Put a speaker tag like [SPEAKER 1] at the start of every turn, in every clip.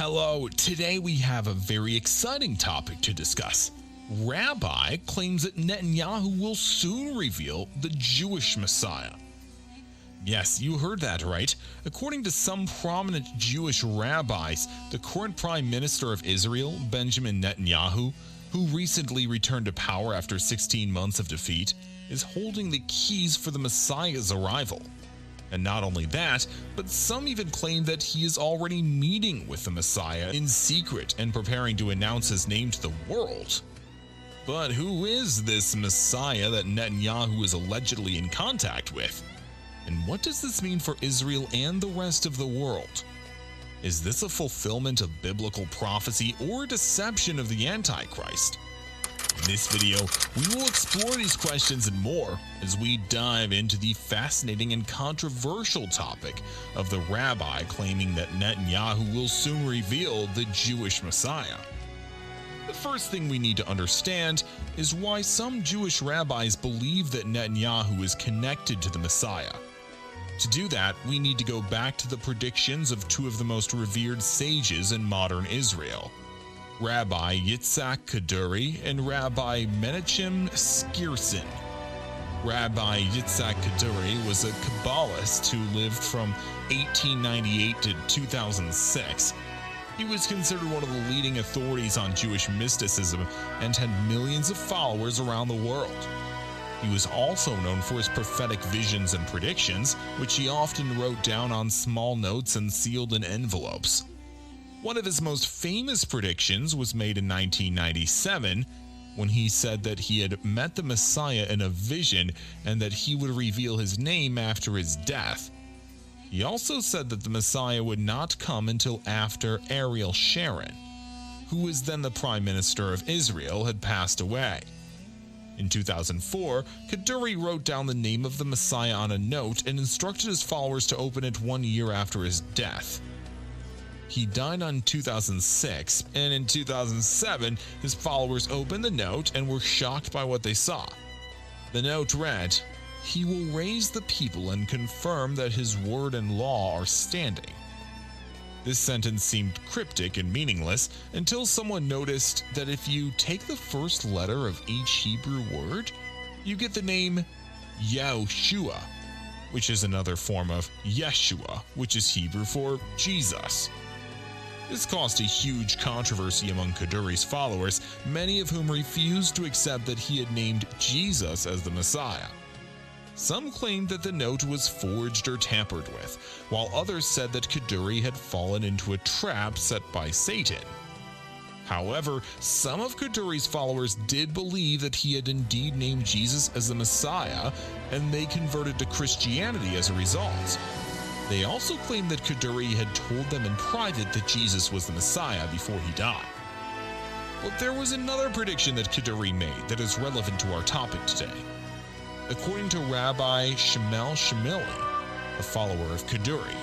[SPEAKER 1] Hello, today we have a very exciting topic to discuss. Rabbi claims that Netanyahu will soon reveal the Jewish Messiah. Yes, you heard that right. According to some prominent Jewish rabbis, the current Prime Minister of Israel, Benjamin Netanyahu, who recently returned to power after 16 months of defeat, is holding the keys for the Messiah's arrival. And not only that, but some even claim that he is already meeting with the Messiah in secret and preparing to announce his name to the world. But who is this Messiah that Netanyahu is allegedly in contact with? And what does this mean for Israel and the rest of the world? Is this a fulfillment of biblical prophecy or a deception of the Antichrist? In this video, we will explore these questions and more as we dive into the fascinating and controversial topic of the rabbi claiming that Netanyahu will soon reveal the Jewish Messiah. The first thing we need to understand is why some Jewish rabbis believe that Netanyahu is connected to the Messiah. To do that, we need to go back to the predictions of two of the most revered sages in modern Israel, Rabbi Yitzhak Kaduri and Rabbi Menachem Skirson. Rabbi Yitzhak Kaduri was a Kabbalist who lived from 1898 to 2006. He was considered one of the leading authorities on Jewish mysticism and had millions of followers around the world. He was also known for his prophetic visions and predictions, which he often wrote down on small notes and sealed in envelopes. One of his most famous predictions was made in 1997, when he said that he had met the Messiah in a vision and that he would reveal his name after his death. He also said that the Messiah would not come until after Ariel Sharon, who was then the Prime Minister of Israel, had passed away. In 2004, Kaduri wrote down the name of the Messiah on a note and instructed his followers to open it 1 year after his death. He died in 2006, and in 2007, his followers opened the note and were shocked by what they saw. The note read, "He will raise the people and confirm that his word and law are standing." This sentence seemed cryptic and meaningless until someone noticed that if you take the first letter of each Hebrew word, you get the name Yahushua, which is another form of Yeshua, which is Hebrew for Jesus. This caused a huge controversy among Kaduri's followers, many of whom refused to accept that he had named Jesus as the Messiah. Some claimed that the note was forged or tampered with, while others said that Kaduri had fallen into a trap set by Satan. However, some of Kaduri's followers did believe that he had indeed named Jesus as the Messiah, and they converted to Christianity as a result. They also claimed that Kaduri had told them in private that Jesus was the Messiah before he died. But there was another prediction that Kaduri made that is relevant to our topic today. According to Rabbi Shmuel Shemili, a follower of Kaduri,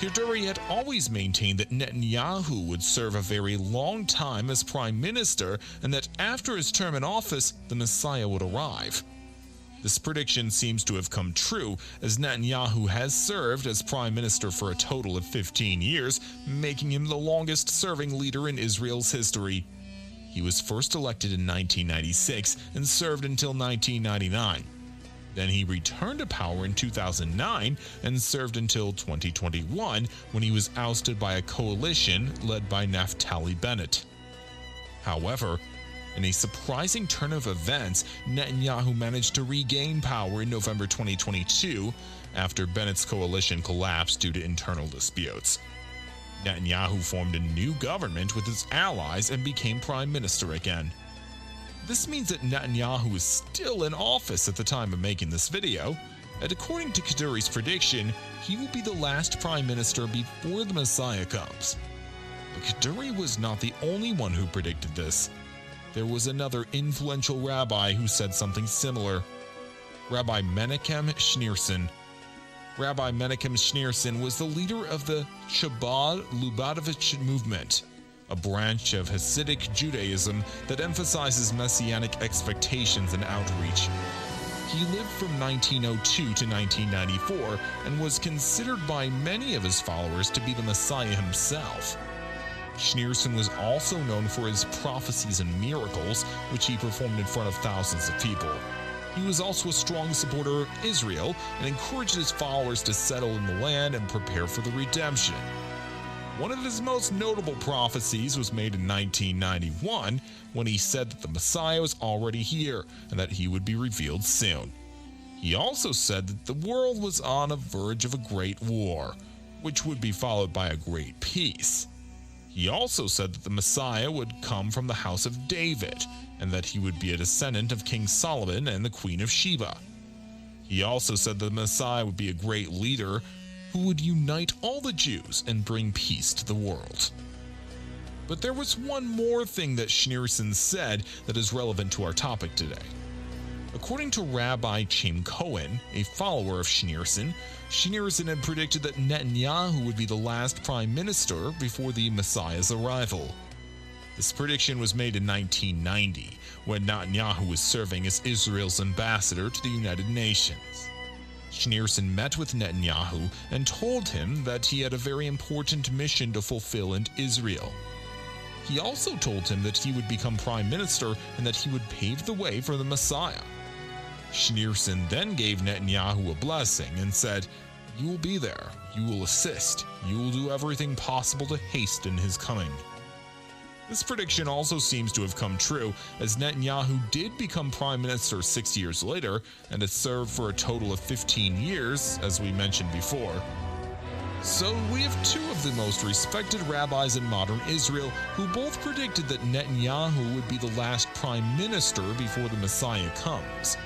[SPEAKER 1] Kaduri had always maintained that Netanyahu would serve a very long time as prime minister and that after his term in office, the Messiah would arrive. This prediction seems to have come true, as Netanyahu has served as prime minister for a total of 15 years, making him the longest-serving leader in Israel's history. He was first elected in 1996 and served until 1999. Then he returned to power in 2009 and served until 2021, when he was ousted by a coalition led by Naftali Bennett. However, in a surprising turn of events, Netanyahu managed to regain power in November 2022 after Bennett's coalition collapsed due to internal disputes. Netanyahu formed a new government with his allies and became prime minister again. This means that Netanyahu is still in office at the time of making this video, and according to Kaduri's prediction, he will be the last prime minister before the Messiah comes. But Kaduri was not the only one who predicted this. There was another influential rabbi who said something similar, Rabbi Menachem Schneerson. Rabbi Menachem Schneerson was the leader of the Chabad Lubavitch movement, a branch of Hasidic Judaism that emphasizes messianic expectations and outreach. He lived from 1902 to 1994 and was considered by many of his followers to be the Messiah himself. Schneerson was also known for his prophecies and miracles, which he performed in front of thousands of people. He was also a strong supporter of Israel and encouraged his followers to settle in the land and prepare for the redemption. One of his most notable prophecies was made in 1991 when he said that the Messiah was already here and that he would be revealed soon. He also said that the world was on the verge of a great war, which would be followed by a great peace. He also said that the Messiah would come from the house of David, and that he would be a descendant of King Solomon and the Queen of Sheba. He also said that the Messiah would be a great leader who would unite all the Jews and bring peace to the world. But there was one more thing that Schneerson said that is relevant to our topic today. According to Rabbi Chaim Cohen, a follower of Schneerson, Schneerson had predicted that Netanyahu would be the last prime minister before the Messiah's arrival. This prediction was made in 1990, when Netanyahu was serving as Israel's ambassador to the United Nations. Schneerson met with Netanyahu and told him that he had a very important mission to fulfill in Israel. He also told him that he would become prime minister and that he would pave the way for the Messiah. Schneerson then gave Netanyahu a blessing and said, "You will be there, you will assist, you will do everything possible to hasten his coming." This prediction also seems to have come true, as Netanyahu did become prime minister 6 years later and has served for a total of 15 years, as we mentioned before. So we have two of the most respected rabbis in modern Israel who both predicted that Netanyahu would be the last prime minister before the Messiah comes.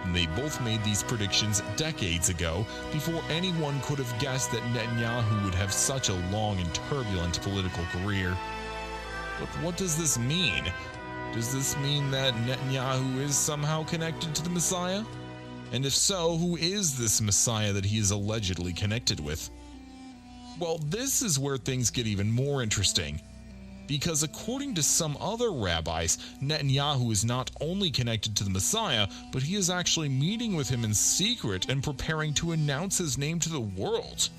[SPEAKER 1] And they both made these predictions decades ago, before anyone could have guessed that Netanyahu would have such a long and turbulent political career. But what does this mean? Does this mean that Netanyahu is somehow connected to the Messiah? And if so, who is this Messiah that he is allegedly connected with? Well, this is where things get even more interesting. Because according to some other rabbis, Netanyahu is not only connected to the Messiah, but he is actually meeting with him in secret and preparing to announce his name to the world.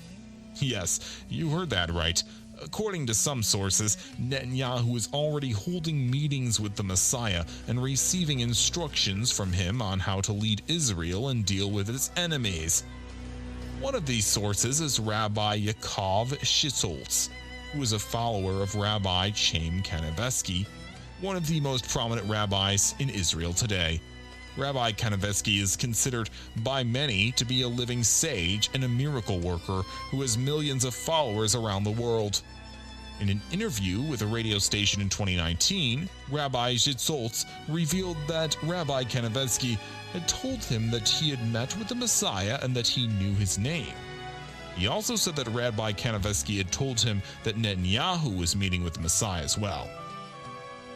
[SPEAKER 1] Yes, you heard that right. According to some sources, Netanyahu is already holding meetings with the Messiah and receiving instructions from him on how to lead Israel and deal with its enemies. One of these sources is Rabbi Yaakov Shitoltz, who is a follower of Rabbi Chaim Kanevsky, one of the most prominent rabbis in Israel today. Rabbi Kanevsky is considered by many to be a living sage and a miracle worker who has millions of followers around the world. In an interview with a radio station in 2019, Rabbi Shitoltz revealed that Rabbi Kanevsky had told him that he had met with the Messiah and that he knew his name. He also said that Rabbi Kanevsky had told him that Netanyahu was meeting with the Messiah as well.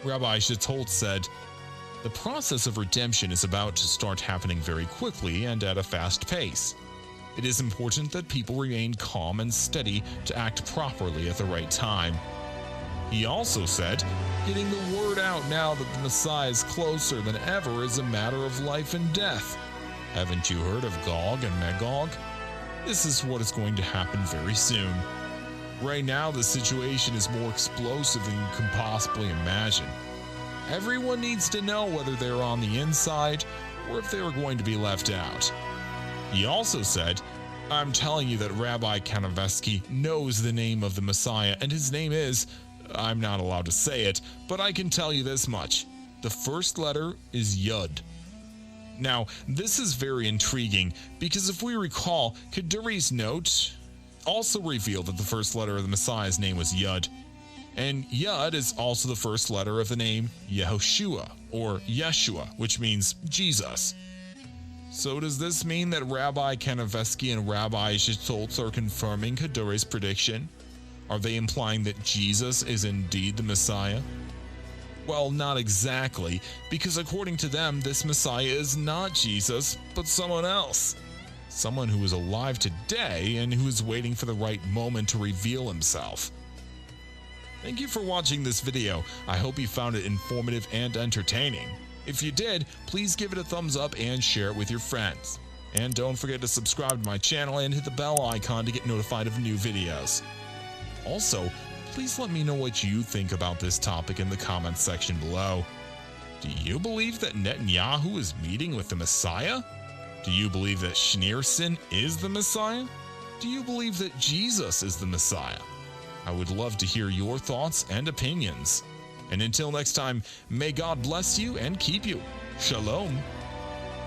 [SPEAKER 1] Rabbi Shitoltz said, "The process of redemption is about to start happening very quickly and at a fast pace. It is important that people remain calm and steady to act properly at the right time." He also said, "Getting the word out now that the Messiah is closer than ever is a matter of life and death. Haven't you heard of Gog and Magog? This is what is going to happen very soon. Right now, the situation is more explosive than you can possibly imagine. Everyone needs to know whether they're on the inside or if they are going to be left out." He also said, "I'm telling you that Rabbi Kanevsky knows the name of the Messiah, and his name is, I'm not allowed to say it, but I can tell you this much. The first letter is Yud." Now, this is very intriguing, because if we recall, Kaduri's note also revealed that the first letter of the Messiah's name was Yud. And Yud is also the first letter of the name Yehoshua, or Yeshua, which means Jesus. So does this mean that Rabbi Kanevsky and Rabbi Shitoltz are confirming Kaduri's prediction? Are they implying that Jesus is indeed the Messiah? Well, not exactly, because according to them, this Messiah is not Jesus, but someone else. Someone who is alive today and who is waiting for the right moment to reveal himself. Thank you for watching this video. I hope you found it informative and entertaining. If you did, please give it a thumbs up and share it with your friends. And don't forget to subscribe to my channel and hit the bell icon to get notified of new videos. Also, Please let me know what you think about this topic in the comments section below. Do you believe that Netanyahu is meeting with the Messiah? Do you believe that Schneerson is the Messiah? Do you believe that Jesus is the Messiah? I would love to hear your thoughts and opinions. And until next time, may God bless you and keep you. Shalom.